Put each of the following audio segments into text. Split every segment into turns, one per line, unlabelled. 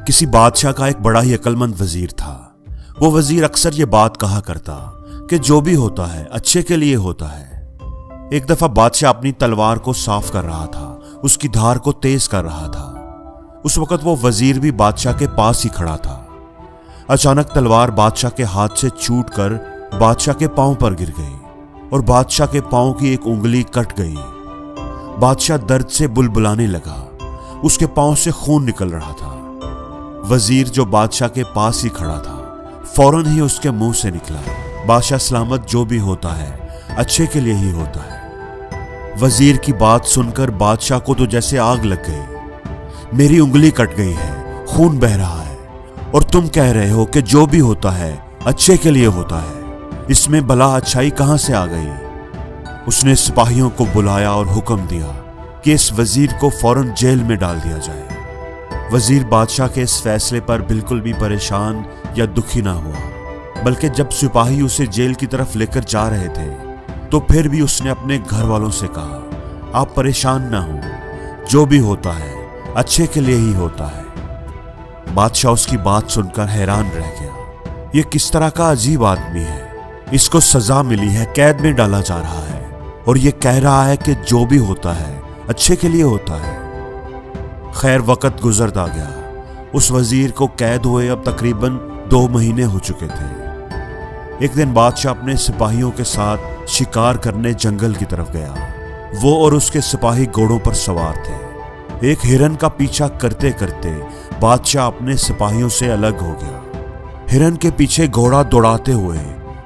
किसी बादशाह का एक बड़ा ही अक्लमंद वजीर था। वो वजीर अक्सर ये बात कहा करता कि जो भी होता है अच्छे के लिए होता है। एक दफा बादशाह अपनी तलवार को साफ कर रहा था, उसकी धार को तेज कर रहा था। उस वक्त वो वजीर भी बादशाह के पास ही खड़ा था। अचानक तलवार बादशाह के हाथ से छूटकर बादशाह के पांव पर गिर गई और बादशाह के पांव की एक उंगली कट गई। बादशाह दर्द से बुलबुलाने लगा, उसके पांव से खून निकल रहा था। वजीर जो बादशाह के पास ही खड़ा था, फौरन ही उसके मुंह से निकला, बादशाह सलामत, जो भी होता है अच्छे के लिए ही होता है। वजीर की बात सुनकर बादशाह को तो जैसे आग लग गई। मेरी उंगली कट गई है, खून बह रहा है, और तुम कह रहे हो कि जो भी होता है अच्छे के लिए होता है। इसमें भला अच्छाई कहां से आ गई? उसने सिपाहियों को बुलाया और हुक्म दिया कि इस वजीर को फौरन जेल में डाल दिया जाए। वजीर बादशाह के इस फैसले पर बिल्कुल भी परेशान या दुखी ना हुआ, बल्कि जब सिपाही उसे जेल की तरफ लेकर जा रहे थे तो फिर भी उसने अपने घर वालों से कहा, आप परेशान ना हो, जो भी होता है अच्छे के लिए ही होता है। बादशाह उसकी बात सुनकर हैरान रह गया। ये किस तरह का अजीब आदमी है, इसको सजा मिली है, कैद में डाला जा रहा है, और ये कह रहा है कि जो भी होता है अच्छे के लिए होता है। खैर, वक्त गुजरता गया। उस वजीर को कैद हुए अब तकरीबन 2 महीने हो चुके थे। एक दिन बादशाह अपने सिपाहियों के साथ शिकार करने जंगल की तरफ गया। वो और उसके सिपाही घोड़ों पर सवार थे। एक हिरन का पीछा करते करते बादशाह अपने सिपाहियों से अलग हो गया। हिरन के पीछे घोड़ा दौड़ाते हुए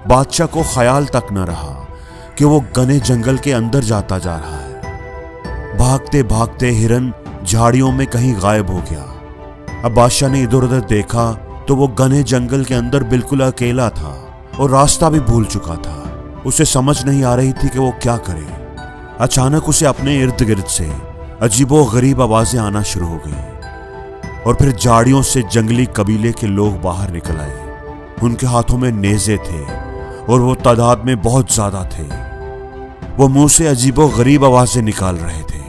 बादशाह को ख्याल तक न रहा कि वो घने जंगल के अंदर जाता जा रहा है। भागते भागते हिरन झाड़ियों में कहीं गायब हो गया। अब बादशाह ने इधर उधर देखा तो वो घने जंगल के अंदर बिल्कुल अकेला था और रास्ता भी भूल चुका था। उसे समझ नहीं आ रही थी कि वो क्या करे। अचानक उसे अपने इर्द गिर्द से अजीबो गरीब आवाजें आना शुरू हो गई, और फिर झाड़ियों से जंगली कबीले के लोग बाहर निकल आए। उनके हाथों में नेज़े थे और वो तादाद में बहुत ज्यादा थे। वो मुंह से अजीबो गरीब आवाजें निकाल रहे थे।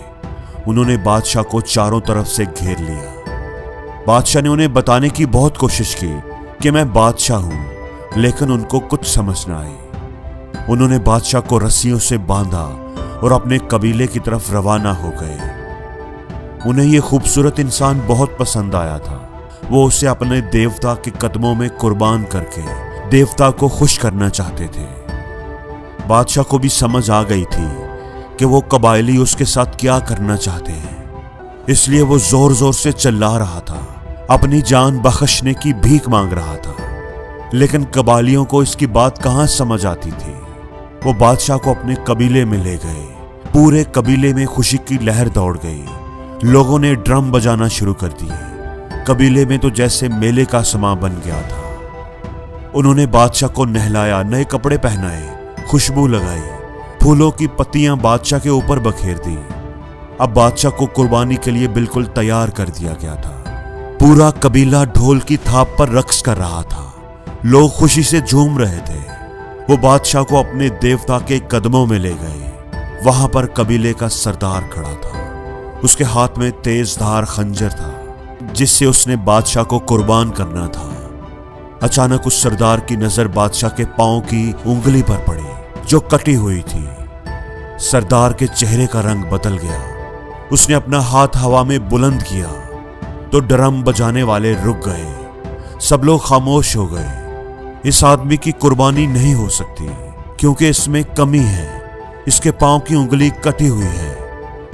उन्होंने बादशाह को चारों तरफ से घेर लिया। बादशाह ने उन्हें बताने की बहुत कोशिश की कि मैं बादशाह हूं, लेकिन उनको कुछ समझ न आई। उन्होंने बादशाह को रस्सियों से बांधा और अपने कबीले की तरफ रवाना हो गए। उन्हें यह खूबसूरत इंसान बहुत पसंद आया था। वो उसे अपने देवता के कदमों में कुर्बान करके देवता को खुश करना चाहते थे। बादशाह को भी समझ आ गई थी कि वो कबायली उसके साथ क्या करना चाहते हैं, इसलिए वो जोर जोर से चिल्ला रहा था, अपनी जान बख्शने की भीख मांग रहा था। लेकिन कबायलियों को इसकी बात कहां समझ आती थी। वो बादशाह को अपने कबीले में ले गए। पूरे कबीले में खुशी की लहर दौड़ गई। लोगों ने ड्रम बजाना शुरू कर दिए। कबीले में तो जैसे मेले का समा बन गया था। उन्होंने बादशाह को नहलाया, नए कपड़े पहनाए, खुशबू लगाई, फूलों की पत्तियां बादशाह के ऊपर बखेर दी। अब बादशाह को कुर्बानी के लिए बिल्कुल तैयार कर दिया गया था। पूरा कबीला ढोल की थाप पर रक्स कर रहा था। लोग खुशी से झूम रहे थे। वो बादशाह को अपने देवता के कदमों में ले गए। वहां पर कबीले का सरदार खड़ा था। उसके हाथ में तेज धार खंजर था, जिससे उसने बादशाह को कुर्बान करना था। अचानक उस सरदार की नजर बादशाह के पांव की उंगली पर पड़ी, जो कटी हुई थी। सरदार के चेहरे का रंग बदल गया। उसने अपना हाथ हवा में बुलंद किया तो ड्रम बजाने वाले रुक गए। सब लोग खामोश हो गए। इस आदमी की कुर्बानी नहीं हो सकती, क्योंकि इसमें कमी है। इसके पांव की उंगली कटी हुई है।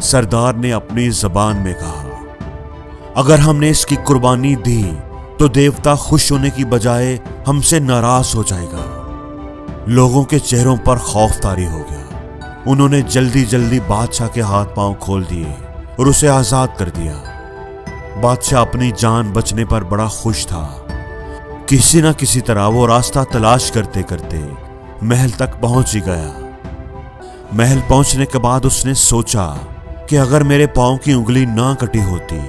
सरदार ने अपनी जबान में कहा, अगर हमने इसकी कुर्बानी दी तो देवता खुश होने की बजाय हमसे नाराज हो जाएगा। लोगों के चेहरों पर खौफ तारी हो गया। उन्होंने जल्दी जल्दी बादशाह के हाथ पांव खोल दिए और उसे आजाद कर दिया। बादशाह अपनी जान बचने पर बड़ा खुश था। किसी न किसी तरह वो रास्ता तलाश करते करते महल तक पहुंच ही गया। महल पहुंचने के बाद उसने सोचा कि अगर मेरे पांव की उंगली ना कटी होती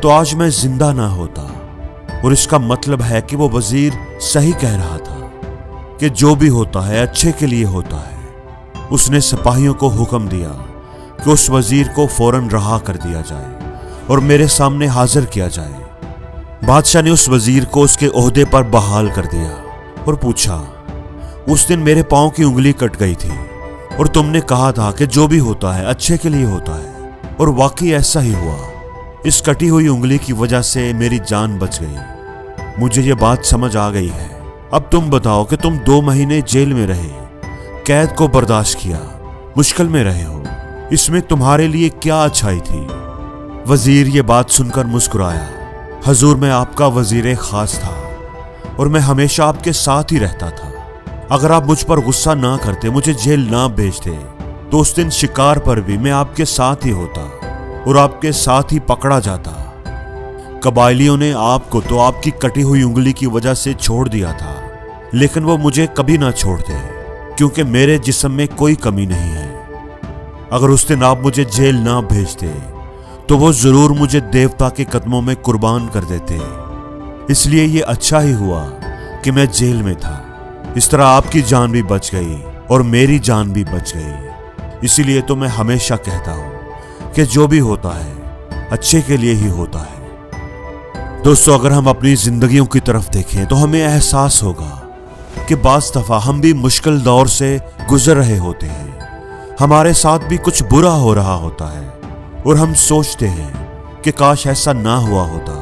तो आज मैं जिंदा ना होता। और इसका मतलब है कि वो वजीर सही कह रहा था कि जो भी होता है अच्छे के लिए होता है। उसने सिपाहियों को हुक्म दिया कि उस वजीर को फौरन रहा कर दिया जाए और मेरे सामने हाजिर किया जाए। बादशाह ने उस वजीर को उसके ओहदे पर बहाल कर दिया और पूछा, उस दिन मेरे पांव की उंगली कट गई थी और तुमने कहा था कि जो भी होता है अच्छे के लिए होता है, और वाकई ऐसा ही हुआ। इस कटी हुई उंगली की वजह से मेरी जान बच गई। मुझे ये बात समझ आ गई है। अब तुम बताओ कि तुम 2 महीने जेल में रहे, कैद को बर्दाश्त किया, मुश्किल में रहे हो, इसमें तुम्हारे लिए क्या अच्छाई थी? वजीर ये बात सुनकर मुस्कुराया। हजूर, मैं आपका वजीर खास था और मैं हमेशा आपके साथ ही रहता था। अगर आप मुझ पर गुस्सा ना करते, मुझे जेल ना भेजते, तो उस दिन शिकार पर भी मैं आपके साथ ही होता और आपके साथ ही पकड़ा जाता। कबायलियों ने आपको तो आपकी कटी हुई उंगली की वजह से छोड़ दिया था, लेकिन वो मुझे कभी ना छोड़ते, क्योंकि मेरे जिस्म में कोई कमी नहीं है। अगर उस दिन आप मुझे जेल ना भेजते तो वो जरूर मुझे देवता के कदमों में कुर्बान कर देते। इसलिए ये अच्छा ही हुआ कि मैं जेल में था। इस तरह आपकी जान भी बच गई और मेरी जान भी बच गई। इसीलिए तो मैं हमेशा कहता हूं कि जो भी होता है अच्छे के लिए ही होता है। दोस्तों, अगर हम अपनी जिंदगियों की तरफ देखें तो हमें एहसास होगा कि बाज़ दफा हम भी मुश्किल दौर से गुजर रहे होते हैं। हमारे साथ भी कुछ बुरा हो रहा होता है और हम सोचते हैं कि काश ऐसा ना हुआ होता।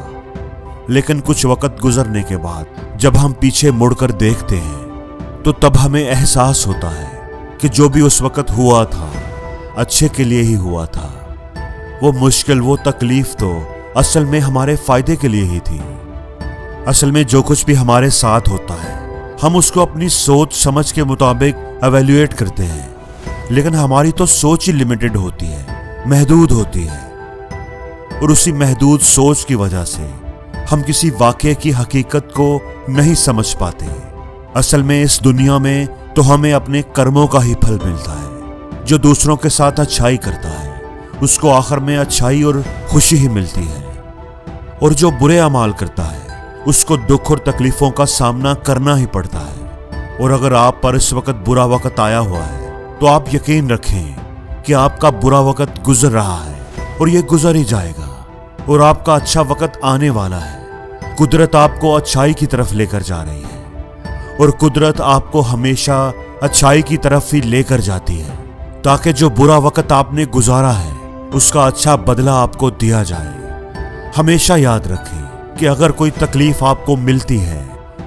लेकिन कुछ वक्त गुजरने के बाद जब हम पीछे मुड़कर देखते हैं तो तब हमें एहसास होता है कि जो भी उस वक्त हुआ था अच्छे के लिए ही हुआ था। वो मुश्किल, वो तकलीफ तो असल में हमारे फायदे के लिए ही थी। असल में जो कुछ भी हमारे साथ होता है हम उसको अपनी सोच समझ के मुताबिक एवेल्युएट करते हैं, लेकिन हमारी तो सोच ही लिमिटेड होती है, महदूद होती है, और उसी महदूद सोच की वजह से हम किसी वाक़ये की हकीकत को नहीं समझ पाते। असल में इस दुनिया में तो हमें अपने कर्मों का ही फल मिलता है। जो दूसरों के साथ अच्छाई करता है उसको आखिर में अच्छाई और खुशी ही मिलती है, और जो बुरे अमाल करता है उसको दुख और तकलीफों का सामना करना ही पड़ता है। और अगर आप पर इस वक्त बुरा वक्त आया हुआ है तो आप यकीन रखें कि आपका बुरा वक्त गुजर रहा है और ये गुजर ही जाएगा, और आपका अच्छा वक्त आने वाला है। कुदरत आपको अच्छाई की तरफ लेकर जा रही है, और कुदरत आपको हमेशा अच्छाई की तरफ ही लेकर जाती है, ताकि जो बुरा वक्त आपने गुजारा है उसका अच्छा बदला आपको दिया जाए। हमेशा याद रखें कि अगर कोई तकलीफ आपको मिलती है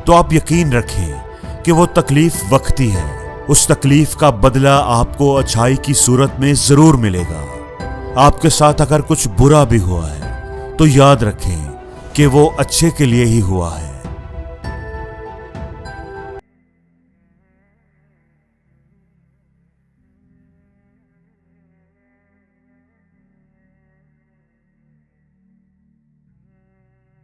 तो आप यकीन रखें कि वो तकलीफ वक्ती है। उस तकलीफ का बदला आपको अच्छाई की सूरत में जरूर मिलेगा। आपके साथ अगर कुछ बुरा भी हुआ है तो याद रखें कि वो अच्छे के लिए ही हुआ है।